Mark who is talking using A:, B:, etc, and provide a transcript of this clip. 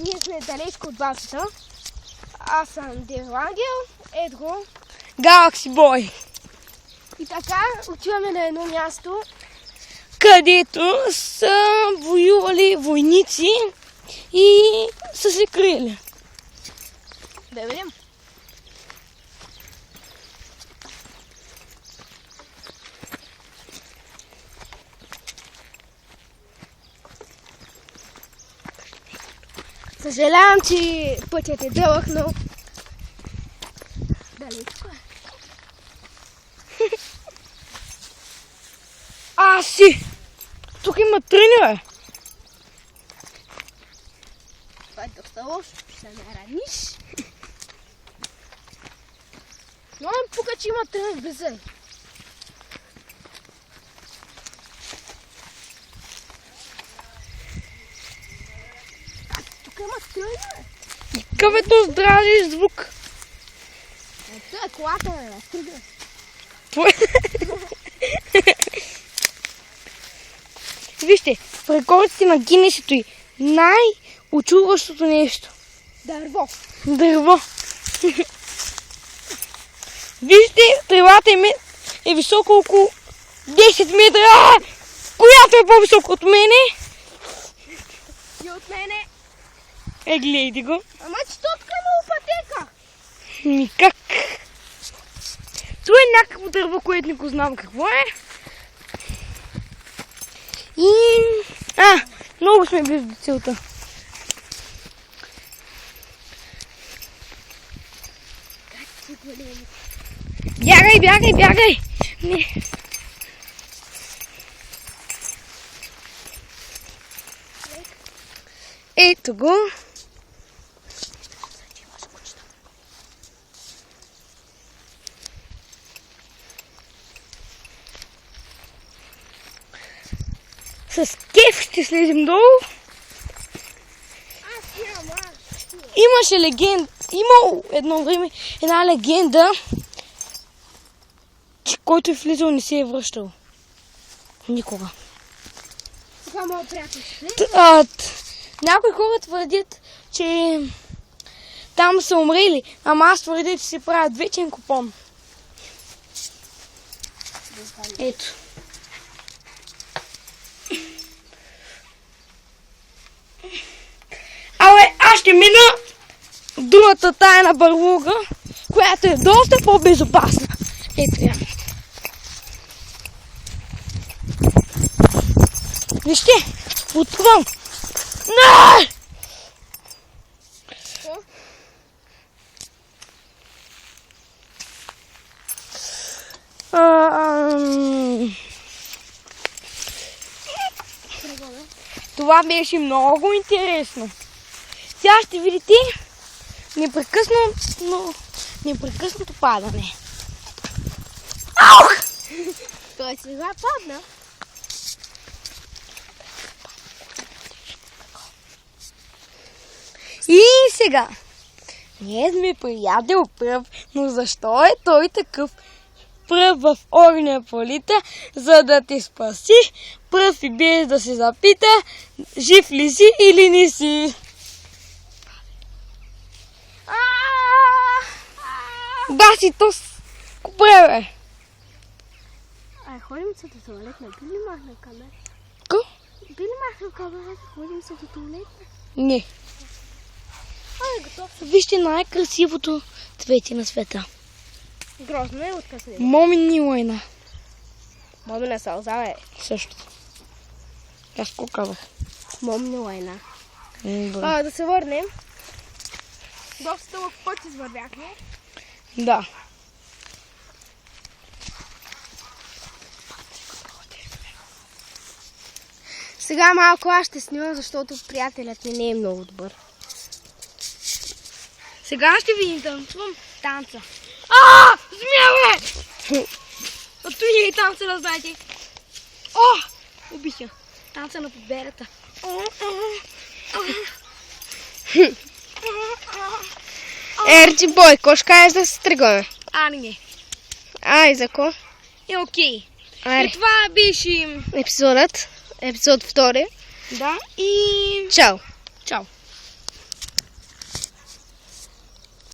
A: Ние сме далечко от базата. Аз съм Девил Ангел, ето го.
B: Galaxy Boy.
A: И така, отиваме на едно място,
B: Където са воювали войници и са се крили.
A: да видим. Съжалявам, че пътят е дълъг, но далечко е.
B: Си! Тук има тренера.
A: Това е доста лошо, ще се нараниш. Но пука, че има тренер без зъй. Тук има тренер.
B: Къвето здравиш звук.
A: Това е колата, бе, тренер.
B: Вижте, в рекордите на Гинесито и най-очудващото нещо.
A: Дърво.
B: Дърво. Вижте, тревата им е високо около 10 метра. Която е по-високо от мене?
A: И от мене.
B: Гледайте го.
A: Ама че тук има пътека.
B: Ми как? Това е някакво дърво, което не го знам какво е. И... много сме близо до целта. Бягай, бягай, бягай! Не. Ето го. С кеф ще слезем долу. Имаше легенда, имало едно време една легенда, че който е влизал не се е връщал. Никога.
A: Това моят приятел.
B: Някои хора твърдят, че там са умрели, ама аз твърдя, че се правят вечен купон. Ето. Аз ще мина другата тайна барлуга, която е доста по-безопасна. Ето я. Вижте, отвън. Не! Това беше много интересно. Сега ще видите непрекъснато падане. Аух!
A: Той сега падна.
B: И сега. Ние сме приятел пръв, но защо е той такъв пръв в огня полита, за да те спаси, пръв и без да се запита, жив ли си или не си? Баси, то купре, бе.
A: Ходим се до туалетна. Би ли махна камера?
B: Ко?
A: Би ли махна камера? Ходим се до туалетна?
B: Не.
A: Готов.
B: Вижте най-красивото цвете на света.
A: Грозно е откъсне.
B: Момини лайна.
A: Момина сълза, бе.
B: Също. Аз го казах.
A: Момина лайна.
B: Добре.
A: Да се върнем. Доста дълъг път извървяхме.
B: Да.
A: Сега малко аз ще снимам, защото приятелят ми не е много добър.
B: Сега ще видим танца. Змия, бе! Ото и танца, да знаете. Убиха. Танца на победата.
A: Ерчи бой, ко ще кажеш да се тръгваме?
B: Не.
A: Ай, за ко?
B: Окей.
A: Аре.
B: И това беше
A: Епизод 2.
B: Да. И
A: Чао!